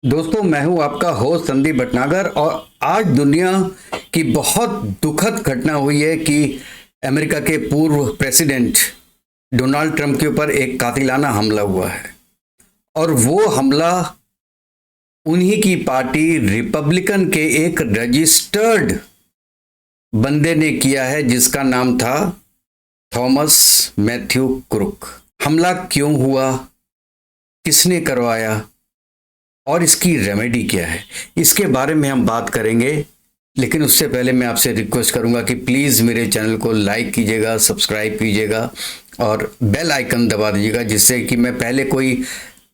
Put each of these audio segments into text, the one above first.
दोस्तों, मैं हूं आपका होस्ट संदीप भटनागर और आज दुनिया की बहुत दुखद घटना हुई है कि अमेरिका के पूर्व प्रेसिडेंट डोनाल्ड ट्रंप के ऊपर एक कातिलाना हमला हुआ है। और वो हमला उन्हीं की पार्टी रिपब्लिकन के एक रजिस्टर्ड बंदे ने किया है जिसका नाम था थॉमस मैथ्यू क्रुक। हमला क्यों हुआ, किसने करवाया और इसकी रेमेडी क्या है, इसके बारे में हम बात करेंगे। लेकिन उससे पहले मैं आपसे रिक्वेस्ट करूंगा कि प्लीज़ मेरे चैनल को लाइक कीजिएगा, सब्सक्राइब कीजिएगा और बेल आइकन दबा दीजिएगा, जिससे कि मैं पहले कोई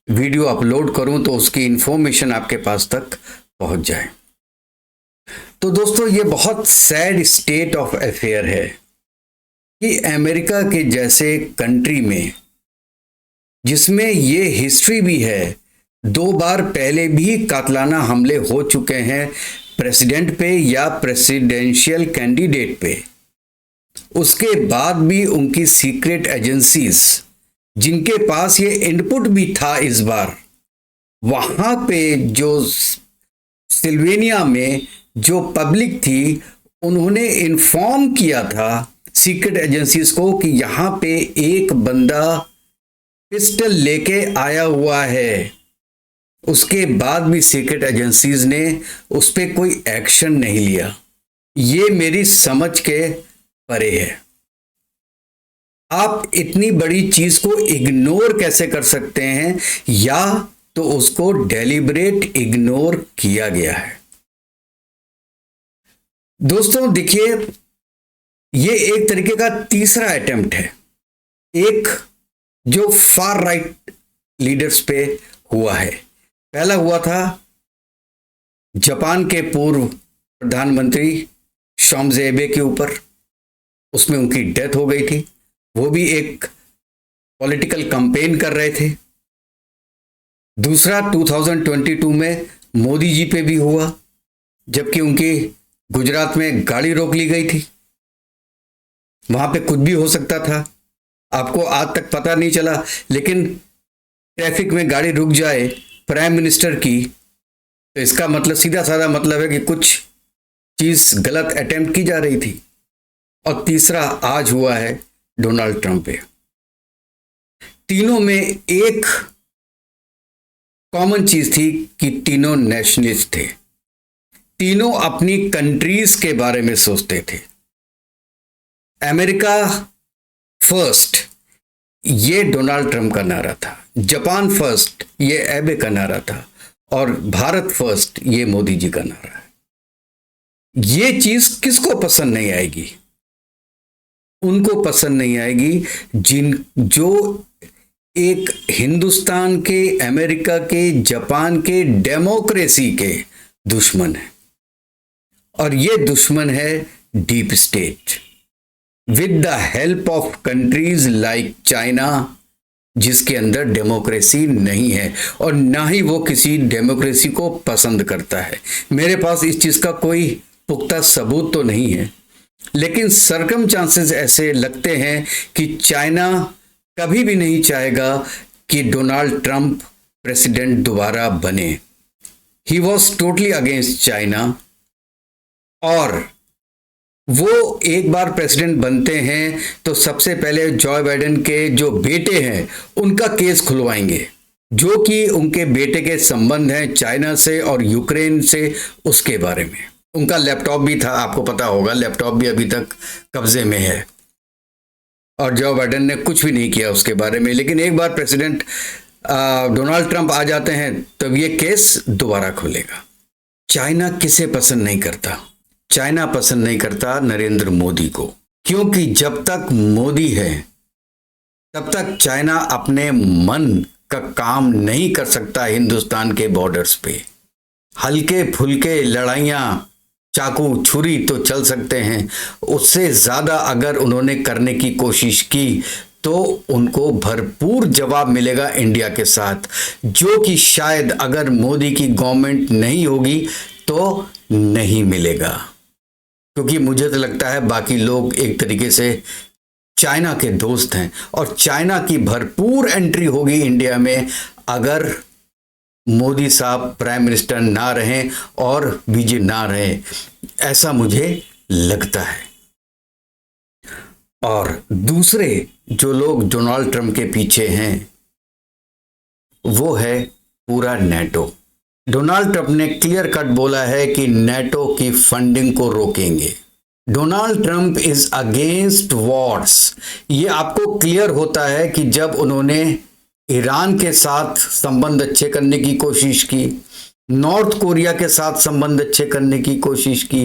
वीडियो अपलोड करूं तो उसकी इन्फॉर्मेशन आपके पास तक पहुंच जाए। तो दोस्तों, ये बहुत सैड स्टेट ऑफ अफेयर है कि अमेरिका के जैसे कंट्री में, जिसमें ये हिस्ट्री भी है, 2 बार पहले भी कातलाना हमले हो चुके हैं प्रेसिडेंट पे या प्रेसिडेंशियल कैंडिडेट पे, उसके बाद भी उनकी सीक्रेट एजेंसीज, जिनके पास ये इनपुट भी था इस बार, वहां पे जो सिल्वेनिया में जो पब्लिक थी, उन्होंने इन्फॉर्म किया था सीक्रेट एजेंसीज को कि यहां पे एक बंदा पिस्टल लेके आया हुआ है। उसके बाद भी सीक्रेट एजेंसीज ने उस पर कोई एक्शन नहीं लिया। ये मेरी समझ के परे है। आप इतनी बड़ी चीज को इग्नोर कैसे कर सकते हैं, या तो उसको डेलिब्रेट इग्नोर किया गया है। दोस्तों देखिए, ये एक तरीके का तीसरा अटेम्प्ट है, एक जो फार राइट लीडर्स पे हुआ है। पहला हुआ था जापान के पूर्व प्रधानमंत्री शिंजो एबे के ऊपर, उसमें उनकी डेथ हो गई थी। वो भी एक पॉलिटिकल कैंपेन कर रहे थे। दूसरा 2022 में मोदी जी पे भी हुआ, जबकि उनकी गुजरात में गाड़ी रोक ली गई थी। वहां पे कुछ भी हो सकता था, आपको आज तक पता नहीं चला, लेकिन ट्रैफिक में गाड़ी रुक जाए प्राइम मिनिस्टर की, तो इसका मतलब सीधा साधा मतलब है कि कुछ चीज गलत अटेम्प्ट की जा रही थी। और तीसरा आज हुआ है डोनाल्ड ट्रंप पे। तीनों में एक कॉमन चीज थी कि तीनों नेशनलिस्ट थे, तीनों अपनी कंट्रीज के बारे में सोचते थे। अमेरिका फर्स्ट, ये डोनाल्ड ट्रंप का नारा था। जापान फर्स्ट, ये एबे का नारा था। और भारत फर्स्ट, ये मोदी जी का नारा है। ये चीज किसको पसंद नहीं आएगी? उनको पसंद नहीं आएगी जो एक हिंदुस्तान के, अमेरिका के, जापान के डेमोक्रेसी के दुश्मन है। और ये दुश्मन है deep state, with the help of countries like China, जिसके अंदर डेमोक्रेसी नहीं है और ना ही वो किसी डेमोक्रेसी को पसंद करता है। मेरे पास इस चीज का कोई पुख्ता सबूत तो नहीं है, लेकिन सरकमस्टांसेस ऐसे लगते हैं कि चाइना कभी भी नहीं चाहेगा कि डोनाल्ड ट्रंप प्रेसिडेंट दोबारा बने। He was totally against China. और वो एक बार प्रेसिडेंट बनते हैं तो सबसे पहले जो बाइडेन के जो बेटे हैं उनका केस खुलवाएंगे, जो कि उनके बेटे के संबंध हैं चाइना से और यूक्रेन से, उसके बारे में। उनका लैपटॉप भी था, आपको पता होगा, लैपटॉप भी अभी तक कब्जे में है और जो बाइडेन ने कुछ भी नहीं किया उसके बारे में। लेकिन एक बार प्रेसिडेंट डोनाल्ड ट्रंप आ जाते हैं तब ये केस दोबारा खुलेगा। चाइना किसे पसंद नहीं करता? चाइना पसंद नहीं करता नरेंद्र मोदी को, क्योंकि जब तक मोदी है तब तक चाइना अपने मन का काम नहीं कर सकता हिंदुस्तान के बॉर्डर्स पे। हल्के फुल्के लड़ाइयाँ, चाकू छुरी तो चल सकते हैं, उससे ज़्यादा अगर उन्होंने करने की कोशिश की तो उनको भरपूर जवाब मिलेगा इंडिया के साथ, जो कि शायद अगर मोदी की गवर्नमेंट नहीं होगी तो नहीं मिलेगा। क्योंकि मुझे तो लगता है बाकी लोग एक तरीके से चाइना के दोस्त हैं और चाइना की भरपूर एंट्री होगी इंडिया में अगर मोदी साहब प्राइम मिनिस्टर ना रहें और बीजेपी ना रहे, ऐसा मुझे लगता है। और दूसरे जो लोग डोनाल्ड ट्रंप के पीछे हैं वो है पूरा नेटो। डोनाल्ड ट्रंप ने क्लियर कट बोला है कि नेटो की फंडिंग को रोकेंगे। Donald Trump is against Wars. ये आपको क्लियर होता है कि जब उन्होंने ईरान के साथ संबंध अच्छे करने की कोशिश की, नॉर्थ कोरिया के साथ संबंध अच्छे करने की कोशिश की,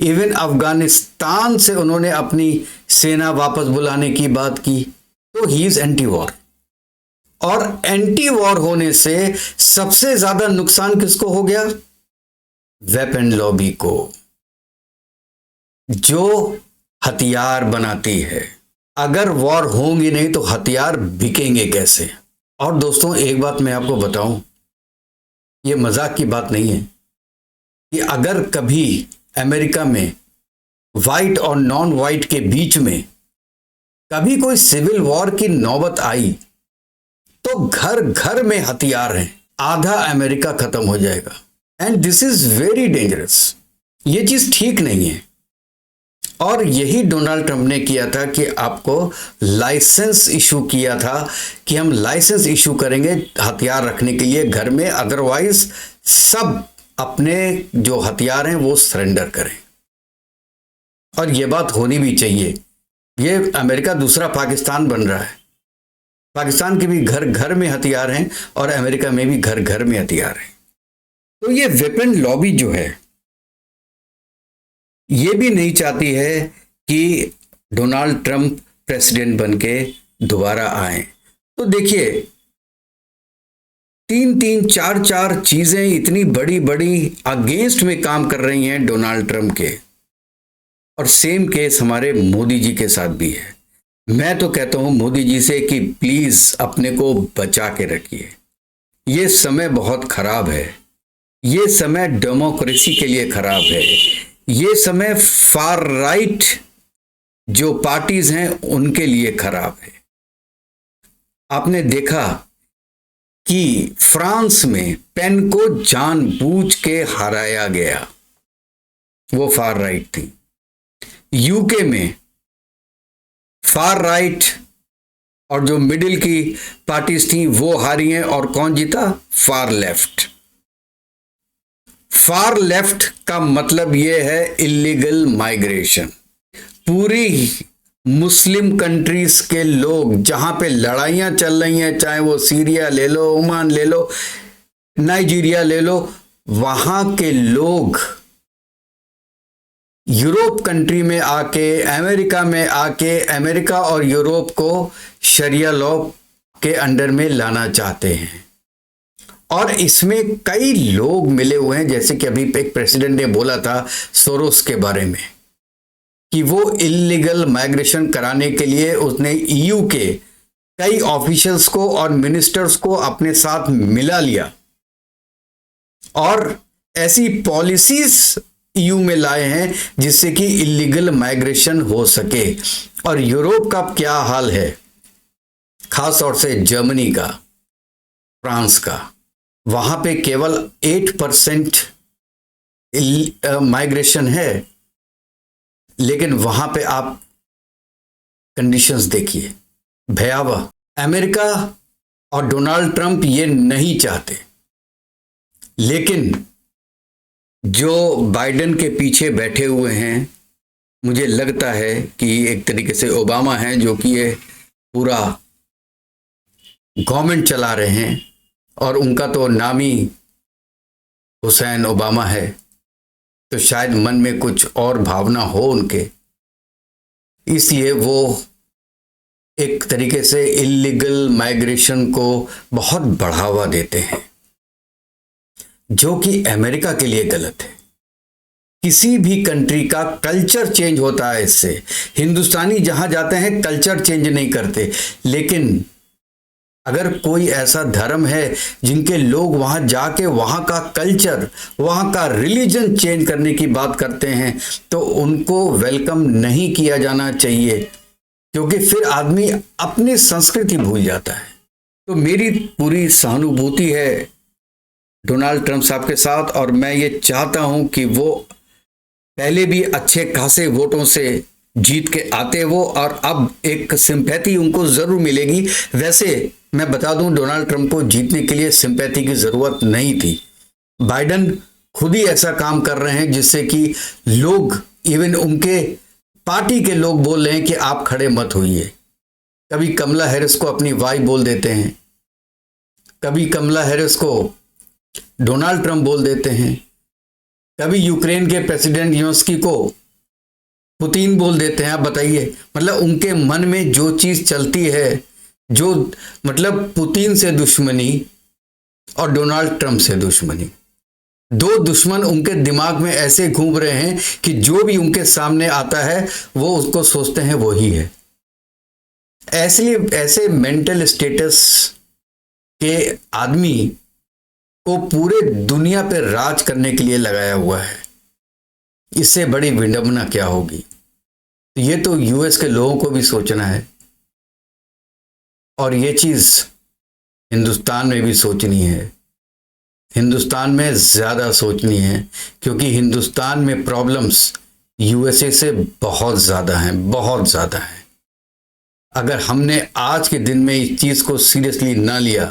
इवन अफगानिस्तान से उन्होंने अपनी सेना वापस बुलाने की बात की, तो ही इज एंटी वॉर। और एंटी वॉर होने से सबसे ज्यादा नुकसान किसको हो गया? वेपन लॉबी को, जो हथियार बनाती है। अगर वॉर होंगी नहीं तो हथियार बिकेंगे कैसे? और दोस्तों एक बात मैं आपको बताऊं, ये मजाक की बात नहीं है कि अगर कभी अमेरिका में वाइट और नॉन वाइट के बीच में कभी कोई सिविल वॉर की नौबत आई तो घर घर में हथियार हैं, आधा अमेरिका खत्म हो जाएगा। And this is very dangerous. ये चीज ठीक नहीं है। और यही डोनाल्ड ट्रंप ने किया था कि आपको लाइसेंस इशू किया था कि हम लाइसेंस इशू करेंगे हथियार रखने के लिए घर में, अदरवाइज सब अपने जो हथियार हैं वो सरेंडर करें। और ये बात होनी भी चाहिए। ये अमेरिका दूसरा पाकिस्तान बन रहा है। पाकिस्तान के भी घर घर में हथियार हैं और अमेरिका में भी घर घर में हथियार हैं। तो ये वेपन लॉबी जो है ये भी नहीं चाहती है कि डोनाल्ड ट्रंप प्रेसिडेंट बनके दोबारा आए। तो देखिए 3-3, 4-4 चीजें इतनी बड़ी बड़ी अगेंस्ट में काम कर रही हैं डोनाल्ड ट्रंप के। और सेम केस हमारे मोदी जी के साथ भी है। मैं तो कहता हूं मोदी जी से कि प्लीज अपने को बचा के रखिए। ये समय बहुत खराब है। ये समय डेमोक्रेसी के लिए खराब है। ये समय फार राइट जो पार्टीज हैं उनके लिए खराब है। आपने देखा कि फ्रांस में पेन को जानबूझ के हराया गया, वो फार राइट थी। यूके में फार राइट और जो मिडिल की पार्टीज थी वो हारी हैं, और कौन जीता? Far left. फार लेफ्ट का मतलब यह है इलीगल माइग्रेशन। पूरी मुस्लिम कंट्रीज के लोग जहां पे लड़ाइयां चल रही हैं, चाहे वो सीरिया ले लो, ओमान ले लो, नाइजीरिया ले लो, वहां के लोग यूरोप कंट्री में आके, अमेरिका में आके, अमेरिका और यूरोप को शरिया लॉ के अंडर में लाना चाहते हैं। और इसमें कई लोग मिले हुए हैं, जैसे कि अभी एक प्रेसिडेंट ने बोला था सोरोस के बारे में कि वो इलीगल माइग्रेशन कराने के लिए उसने ईयू के कई ऑफिशियल्स को और मिनिस्टर्स को अपने साथ मिला लिया और ऐसी पॉलिसीज ईयू में लाए हैं जिससे कि इलीगल माइग्रेशन हो सके। और यूरोप का क्या हाल है, खास तौर से जर्मनी का, फ्रांस का, वहां पे केवल 8% माइग्रेशन है, लेकिन वहां पे आप कंडीशंस देखिए भयावह। अमेरिका और डोनाल्ड ट्रंप ये नहीं चाहते, लेकिन जो बाइडेन के पीछे बैठे हुए हैं, मुझे लगता है कि एक तरीके से ओबामा हैं जो कि ये पूरा गवर्नमेंट चला रहे हैं, और उनका तो नाम ही हुसैन ओबामा है। तो शायद मन में कुछ और भावना हो उनके, इसलिए वो एक तरीके से इलीगल माइग्रेशन को बहुत बढ़ावा देते हैं, जो कि अमेरिका के लिए गलत है। किसी भी कंट्री का कल्चर चेंज होता है इससे। हिंदुस्तानी जहां जाते हैं कल्चर चेंज नहीं करते, लेकिन अगर कोई ऐसा धर्म है जिनके लोग वहां जाके वहां का कल्चर, वहां का रिलीजन चेंज करने की बात करते हैं, तो उनको वेलकम नहीं किया जाना चाहिए, क्योंकि फिर आदमी अपनी संस्कृति भूल जाता है। तो मेरी पूरी सहानुभूति है डोनाल्ड ट्रंप साहब के साथ, और मैं ये चाहता हूं कि वो पहले भी अच्छे खासे वोटों से जीत के आते वो, और अब एक सिंपैथी उनको जरूर मिलेगी। वैसे मैं बता दूं, डोनाल्ड ट्रंप को जीतने के लिए सिंपैथी की जरूरत नहीं थी। बाइडन खुद ही ऐसा काम कर रहे हैं जिससे कि लोग, इवन उनके पार्टी के लोग बोल रहे हैं कि आप खड़े मत होइए। कभी कमला हैरिस को अपनी वाई बोल देते हैं, कभी कमला हैरिस को डोनाल्ड ट्रंप बोल देते हैं, कभी यूक्रेन के प्रेसिडेंट ज़ेलेंस्की को पुतिन बोल देते हैं। आप बताइए, मतलब उनके मन में जो चीज चलती है, जो मतलब पुतिन से दुश्मनी और डोनाल्ड ट्रंप से दुश्मनी, दो दुश्मन उनके दिमाग में ऐसे घूम रहे हैं कि जो भी उनके सामने आता है वो उसको सोचते हैं वो ही है। ऐसे मेंटल स्टेटस के आदमी को पूरे दुनिया पे राज करने के लिए लगाया हुआ है। इससे बड़ी विडंबना क्या होगी? ये तो यूएस के लोगों को भी सोचना है, और ये चीज हिंदुस्तान में भी सोचनी है। हिंदुस्तान में ज्यादा सोचनी है, क्योंकि हिंदुस्तान में प्रॉब्लम्स यूएसए से बहुत ज्यादा हैं, बहुत ज्यादा हैं। अगर हमने आज के दिन में इस चीज को सीरियसली ना लिया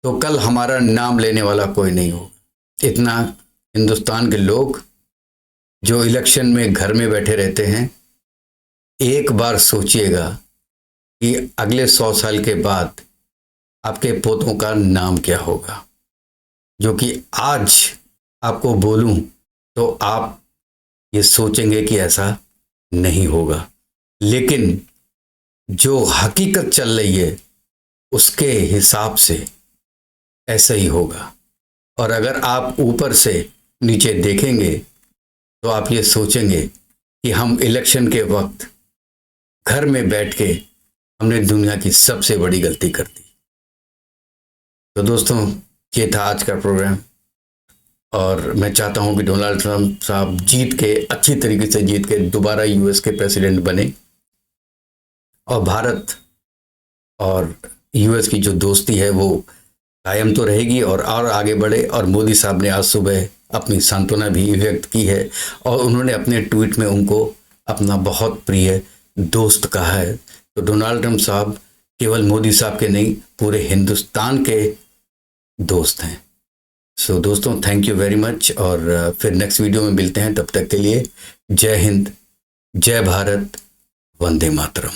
तो कल हमारा नाम लेने वाला कोई नहीं होगा। इतना हिंदुस्तान के लोग जो इलेक्शन में घर में बैठे रहते हैं, एक बार सोचिएगा कि अगले 100 साल के बाद आपके पोतों का नाम क्या होगा। जो कि आज आपको बोलूं तो आप ये सोचेंगे कि ऐसा नहीं होगा, लेकिन जो हकीकत चल रही है उसके हिसाब से ऐसा ही होगा। और अगर आप ऊपर से नीचे देखेंगे तो आप ये सोचेंगे कि हम इलेक्शन के वक्त घर में बैठ के हमने दुनिया की सबसे बड़ी गलती कर दी। तो दोस्तों, ये था आज का प्रोग्राम, और मैं चाहता हूं कि डोनाल्ड ट्रंप साहब जीत के, अच्छी तरीके से जीत के दोबारा यूएस के प्रेसिडेंट बने, और भारत और यूएस की जो दोस्ती है वो कायम तो रहेगी और आगे बढ़े। और मोदी साहब ने आज सुबह अपनी सांत्वना भी व्यक्त की है, और उन्होंने अपने ट्वीट में उनको अपना बहुत प्रिय दोस्त कहा है। तो डोनाल्ड ट्रंप साहब केवल मोदी साहब के नहीं, पूरे हिंदुस्तान के दोस्त हैं। सो दोस्तों, थैंक यू वेरी मच, और फिर नेक्स्ट वीडियो में मिलते हैं। तब तक के लिए जय हिंद, जय भारत, वंदे मातरम।